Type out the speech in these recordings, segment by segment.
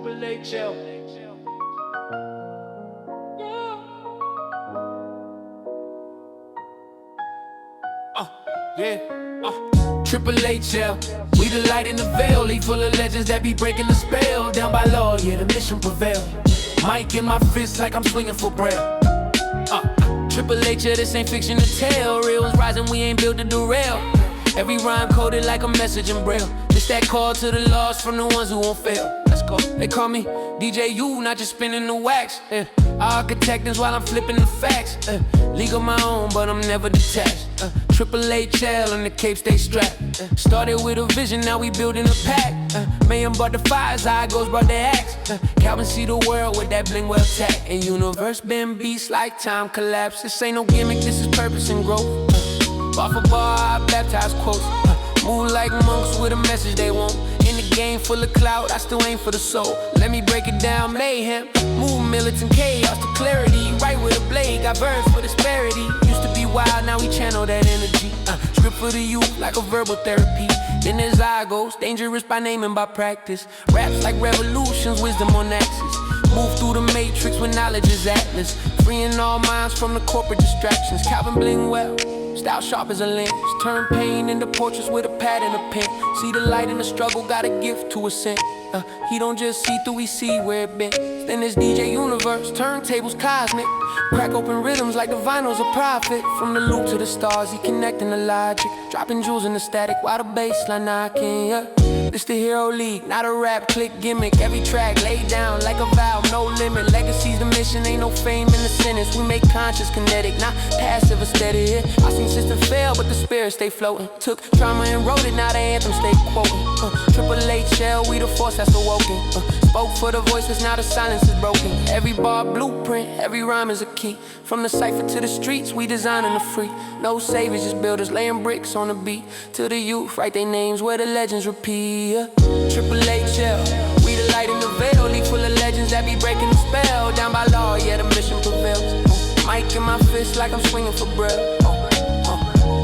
Triple H L. Triple H L. We the light in the veil, league full of legends that be breaking the spell. Down by law, yeah, the mission prevail. Mic in my fist like I'm swinging for braille. Triple H, yeah, this ain't fiction to tell. Real ones rising, we ain't built to derail. Every rhyme coded like a message in braille. It's that call to the lost from the ones who won't fail. Let's go. They call me DJ U, not just spinning the wax. Architect is while I'm flipping the facts. League of my own, but I'm never detached. Triple H L and the cape stay strapped. Started with a vision, now we building a pack. Mayhem brought the fires, eye goes brought the axe. Calvin see the world with that bling well tack. And universe been beast like time collapse. This ain't no gimmick, this is purpose and growth. Bar for bar, I baptize quotes. Move like monks with a message they want. In the game full of clout, I still aim for the soul. Let me break it down, mayhem. Move militant chaos to clarity. Right with a blade, got verse for disparity. Used to be wild, now we channel that energy. Script for the youth like a verbal therapy. Then there's Igos, dangerous by name and by practice. Raps like revolutions, wisdom on axis. Move through the matrix when knowledge is atlas. Freeing all minds from the corporate distractions. Calvin bling well. Style sharp as a lens. Turn pain into portraits with a pad and a pen. See the light in the struggle, got a gift to ascend. He don't just see through, he see where it been. Then there's DJ Universe, turntables cosmic. Crack open rhythms like the vinyl's a prophet. From the loop to the stars, he connecting the logic. Dropping jewels in the static while the bassline knocking, yeah. This the Hero League, not a rap click gimmick. Every track laid down like a vow, no limit. Legacy's the mission, ain't no fame in the sentence. We make conscious kinetic, not passive or steady. I seen system fail, but the spirit stay floating. Took trauma and wrote it, now the anthem stay quoting. Triple H L, we the force that's awoken. Spoke for the voices, now the silence is broken. Every bar blueprint, every rhyme is a key. From the cypher to the streets, we designing the free. No saviors, just builders, laying bricks on the beat. To the youth, write their names where the legends repeat. Triple H L, we the light in the veil. League full of legends that be breaking the spell. Down by law, yeah, the mission prevails. Mic in my fist like I'm swinging for braille.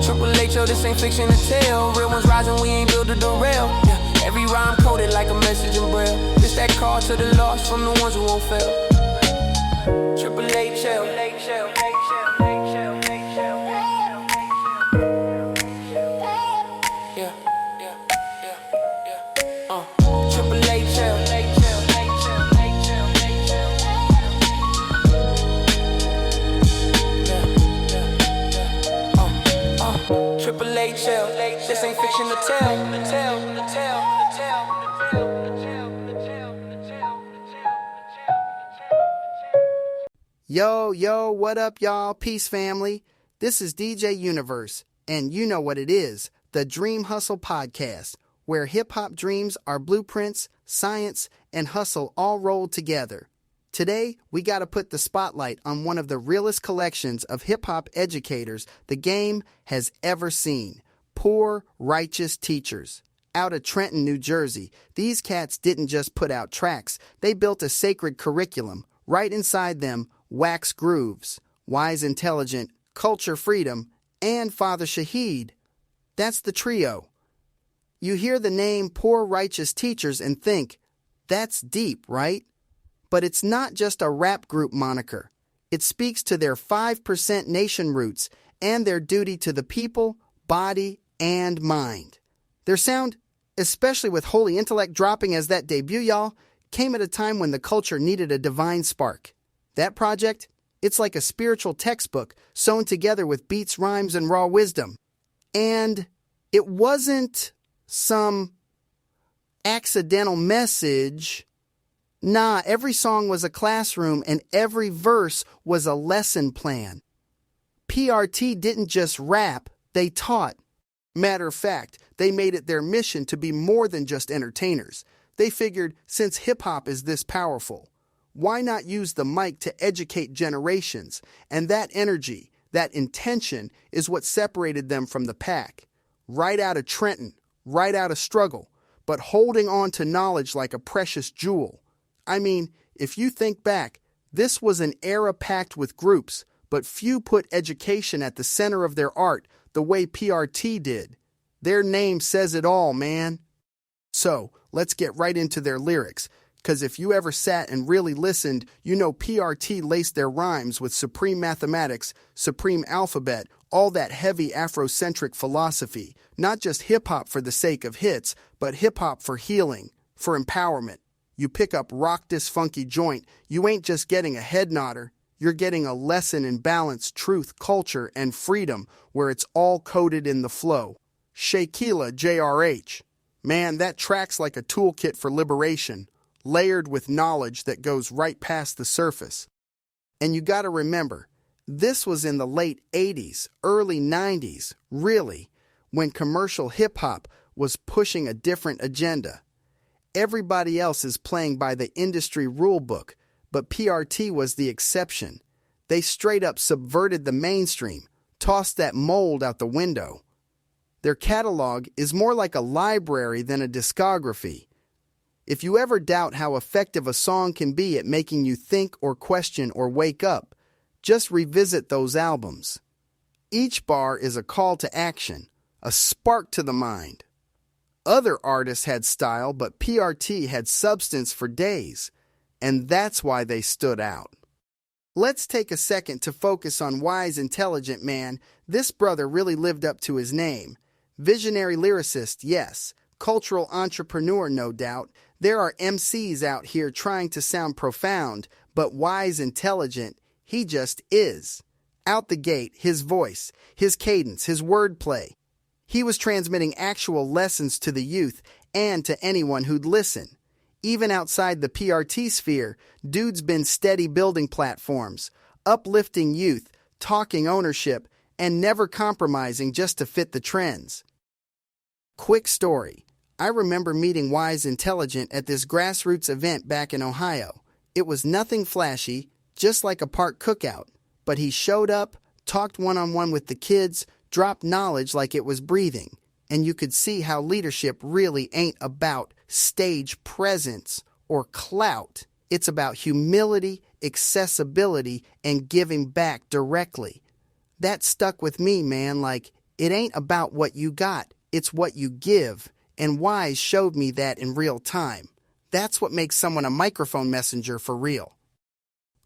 Triple H, yo, this ain't fiction to tell. Real ones rising, we ain't built to derail. Yeah, every rhyme coded like a message in braille. It's that call to the lost from the ones who won't fail. Triple H L. Triple H L, this ain't fiction to tell. Yo, what up, y'all? Peace, family. This is DJ Universe, and you know what it is, the Dream Hustle Podcast, where hip-hop dreams are blueprints, science, and hustle all rolled together. Today, we got to put the spotlight on one of the realest collections of hip-hop educators the game has ever seen, Poor Righteous Teachers. Out of Trenton, New Jersey, these cats didn't just put out tracks, they built a sacred curriculum. Right inside them, Wax Grooves, Wise Intelligent, Culture Freedom, and Father Shaheed. That's the trio. You hear the name Poor Righteous Teachers and think, that's deep, right? But it's not just a rap group moniker. It speaks to their 5% nation roots and their duty to the people, body, and mind. Their sound, especially with Holy Intellect dropping as that debut, y'all, came at a time when the culture needed a divine spark. That project, it's like a spiritual textbook sewn together with beats, rhymes, and raw wisdom. And it wasn't some accidental message. Nah, every song was a classroom and every verse was a lesson plan. PRT didn't just rap, they taught. Matter of fact, they made it their mission to be more than just entertainers. They figured, since hip-hop is this powerful, why not use the mic to educate generations? And that energy, that intention, is what separated them from the pack. Right out of Trenton, right out of struggle, but holding on to knowledge like a precious jewel. I mean, if you think back, this was an era packed with groups, but few put education at the center of their art the way PRT did. Their name says it all, man. So, let's get right into their lyrics. 'Cause if you ever sat and really listened, you know PRT laced their rhymes with supreme mathematics, supreme alphabet, all that heavy Afrocentric philosophy. Not just hip-hop for the sake of hits, but hip-hop for healing, for empowerment. You pick up Rock This Funky Joint, you ain't just getting a head nodder, you're getting a lesson in balance, truth, culture, and freedom, where it's all coded in the flow. Shaquila JRH. Man, that track's like a toolkit for liberation, layered with knowledge that goes right past the surface. And you gotta remember, this was in the late 80s, early 90s, really, when commercial hip-hop was pushing a different agenda. Everybody else is playing by the industry rulebook, but PRT was the exception. They straight up subverted the mainstream, tossed that mold out the window. Their catalog is more like a library than a discography. If you ever doubt how effective a song can be at making you think or question or wake up, just revisit those albums. Each bar is a call to action, a spark to the mind. Other artists had style, but PRT had substance for days, and that's why they stood out. Let's take a second to focus on Wise Intelligent Man. This brother really lived up to his name. Visionary lyricist, yes. Cultural entrepreneur, no doubt. There are MCs out here trying to sound profound, but Wise Intelligent, he just is. Out the gate, his voice, his cadence, his wordplay. He was transmitting actual lessons to the youth and to anyone who'd listen. Even outside the PRT sphere, dude's been steady building platforms, uplifting youth, talking ownership, and never compromising just to fit the trends. Quick story. I remember meeting Wise Intelligent at this grassroots event back in Ohio. It was nothing flashy, just like a park cookout. But he showed up, talked one-on-one with the kids, dropped knowledge like it was breathing. And you could see how leadership really ain't about stage presence or clout. It's about humility, accessibility, and giving back directly. That stuck with me, man. Like, it ain't about what you got, it's what you give. And Wise showed me that in real time. That's what makes someone a microphone messenger for real.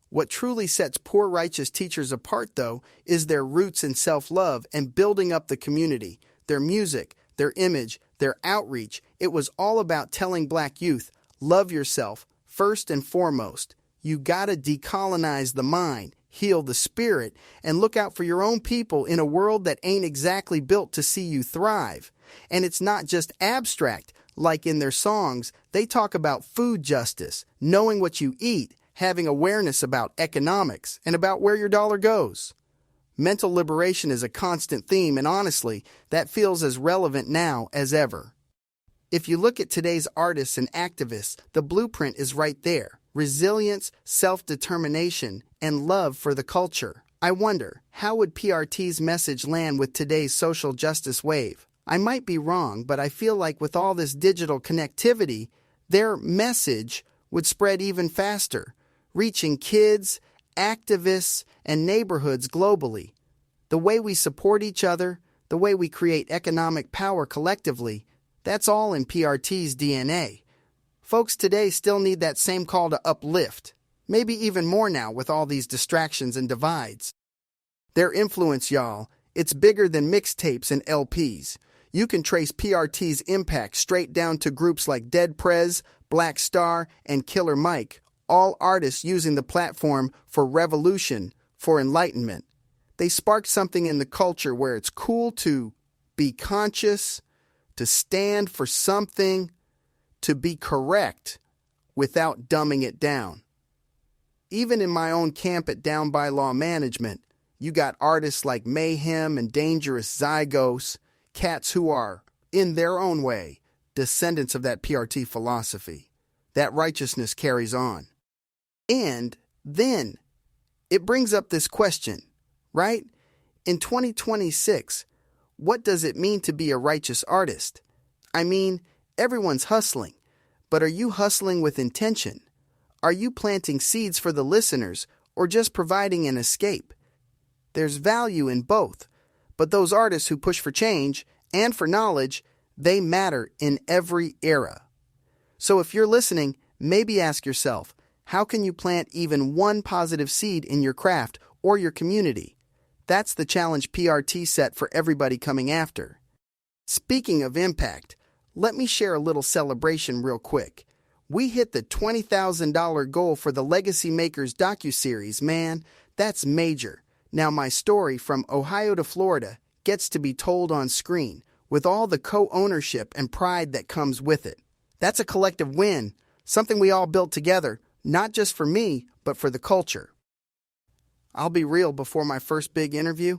What truly sets poor righteous teachers apart, though, is their roots in self-love and building up the community. Their music, their image, their outreach. It was all about telling black youth, love yourself, first and foremost. You gotta decolonize the mind, heal the spirit, and look out for your own people in a world that ain't exactly built to see you thrive. And it's not just abstract, like in their songs. They talk about food justice, knowing what you eat, having awareness about economics, and about where your dollar goes. Mental liberation is a constant theme, and honestly, that feels as relevant now as ever. If you look at today's artists and activists, the blueprint is right there. Resilience, self-determination, and love for the culture. I wonder, how would PRT's message land with today's social justice wave? I might be wrong, but I feel like with all this digital connectivity, their message would spread even faster, reaching kids, activists, and neighborhoods globally. The way we support each other, the way we create economic power collectively, that's all in PRT's DNA. Folks today still need that same call to uplift, maybe even more now with all these distractions and divides. Their influence, y'all, it's bigger than mixtapes and LPs. You can trace PRT's impact straight down to groups like Dead Prez, Black Star, and Killer Mike, all artists using the platform for revolution, for enlightenment. They sparked something in the culture where it's cool to be conscious, to stand for something, to be correct without dumbing it down. Even in my own camp at Down by Law Management, you got artists like Mayhem and Dangerous Zygos, cats who are, in their own way, descendants of that PRT philosophy. That righteousness carries on. And then, it brings up this question, right? In 2026, what does it mean to be a righteous artist? I mean, everyone's hustling, but are you hustling with intention? Are you planting seeds for the listeners or just providing an escape? There's value in both, but those artists who push for change and for knowledge, they matter in every era. So if you're listening, Maybe ask yourself, how can you plant even one positive seed in your craft or your community? That's the challenge PRT set for everybody coming after. Speaking of impact, let me share a little celebration real quick. We hit the $20,000 goal for the Legacy Makers docuseries, man. That's major. Now my story from Ohio to Florida gets to be told on screen, with all the co-ownership and pride that comes with it. That's a collective win, something we all built together, not just for me, but for the culture. I'll be real, before my first big interview,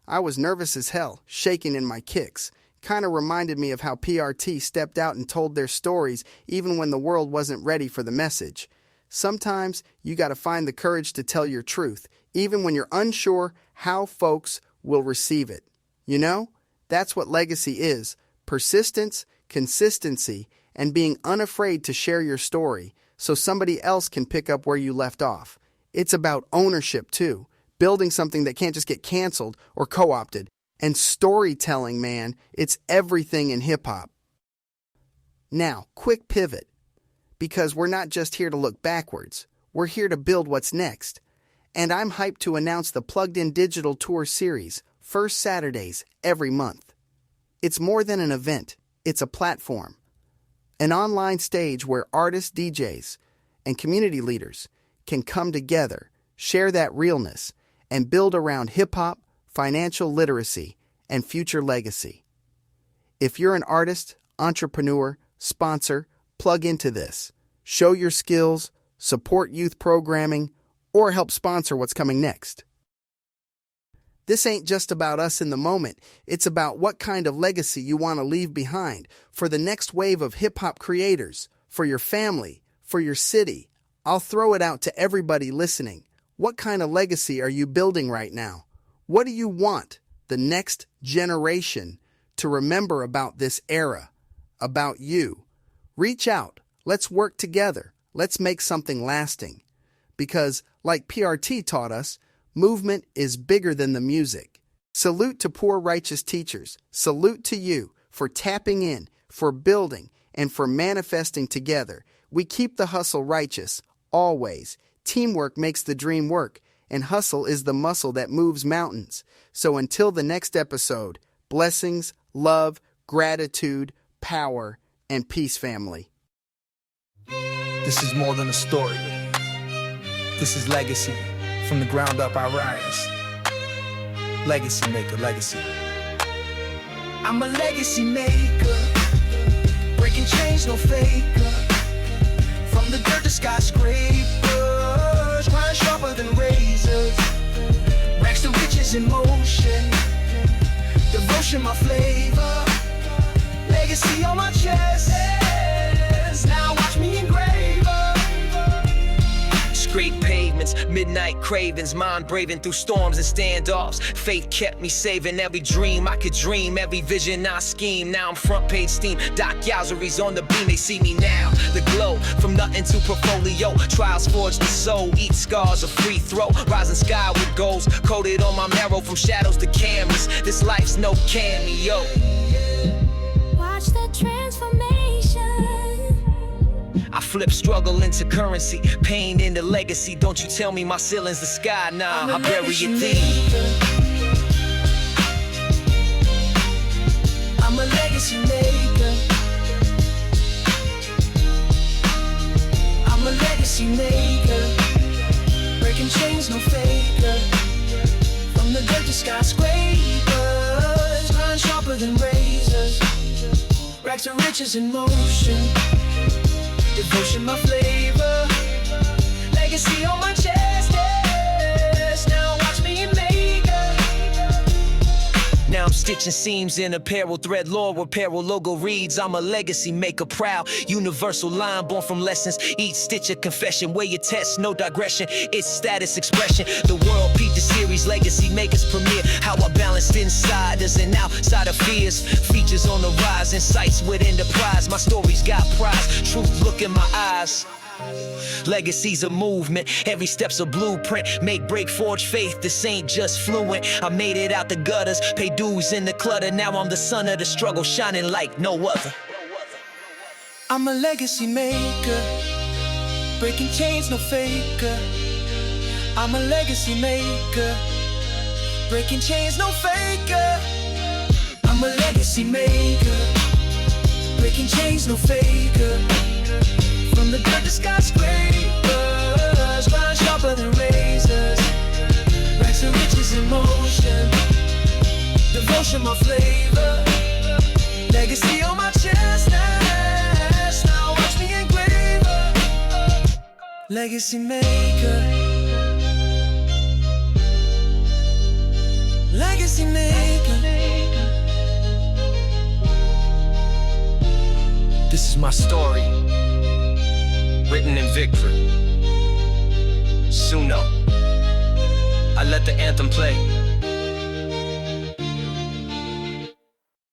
I was nervous as hell, shaking in my kicks. Kind of reminded me of how PRT stepped out and told their stories even when the world wasn't ready for the message. Sometimes you gotta find the courage to tell your truth, even when you're unsure how folks will receive it. You know, that's what legacy is: persistence, consistency, and being unafraid to share your story so somebody else can pick up where you left off. It's about ownership too, building something that can't just get canceled or co-opted. And storytelling, man, it's everything in hip-hop. Now, quick pivot, because we're not just here to look backwards, we're here to build what's next. And I'm hyped to announce the Plugged In Digital Tour series, first Saturdays every month. It's more than an event, it's a platform. An online stage where artists, DJs, and community leaders can come together, share that realness, and build around hip-hop, financial literacy, and future legacy. If you're an artist, entrepreneur, sponsor, plug into this. Show your skills, support youth programming, or help sponsor what's coming next. This ain't just about us in the moment. It's about what kind of legacy you want to leave behind for the next wave of hip-hop creators, for your family, for your city. I'll throw it out to everybody listening. What kind of legacy are you building right now? What do you want the next generation to remember about this era, about you? Reach out. Let's work together. Let's make something lasting. Because, like PRT taught us, movement is bigger than the music. Salute to poor righteous teachers. Salute to you for tapping in, for building, and for manifesting together. We keep the hustle righteous, always. Teamwork makes the dream work. And hustle is the muscle that moves mountains. So until the next episode, blessings, love, gratitude, power, and peace, family. This is more than a story. This is legacy. From the ground up, I rise. Legacy maker, legacy. I'm a legacy maker. Breaking chains, no faker. From the dirt to skyscrapers. Grind sharper than razors. Racks to riches in motion. Devotion, my flavor. Legacy on my chest. Now watch me engrave. Scrape pavements, midnight cravings, mind braving through storms and standoffs. Faith kept me saving every dream I could dream, every vision I scheme. Now I'm front page steam, Doc Yowzeries on the beam. They see me now, the glow from nothing to portfolio. Trials forge the soul, eat scars, a free throw. Rising sky with goals, coated on my marrow from shadows to cameras. This life's no cameo. Watch the transformation. I flip struggle into currency, pain into legacy. Don't you tell me my ceiling's the sky, nah, I bury it deep. I'm a legacy maker. I'm a legacy maker. Breaking chains, no faker. From the dirt to skyscrapers. Grind sharper than razors. Racks of riches in motion. Devotion, my flavor. Legacy on my chest, yes. Now watch me make it. Now I'm stitching seams in apparel, thread law apparel, logo reads. I'm a legacy maker, proud. Universal line born from lessons. Each stitch a confession, weigh your test, no digression. It's status expression. The world peaked the series, legacy makers premiere. How I balanced insiders and outside of fears. Features on the rise, insights with enterprise. My story's got prize, truth look in my eyes. Legacy's a movement, every step's a blueprint. Make, break, forge faith, this ain't just fluent. I made it out the gutters, pay dues in the clutter. Now I'm the son of the struggle, shining like no other. I'm a legacy maker, Breaking chains, no faker. I'm a legacy maker. Breaking chains, no faker. I'm a legacy maker. Breaking chains, no faker. From the dirt to skyscrapers, grind sharper than razors. Racks of riches in motion. Devotion, my flavor. Legacy on my chest. Now watch me engrave her. Legacy maker. Legacy maker. This is my story, written in victory. Suno. I let the anthem play.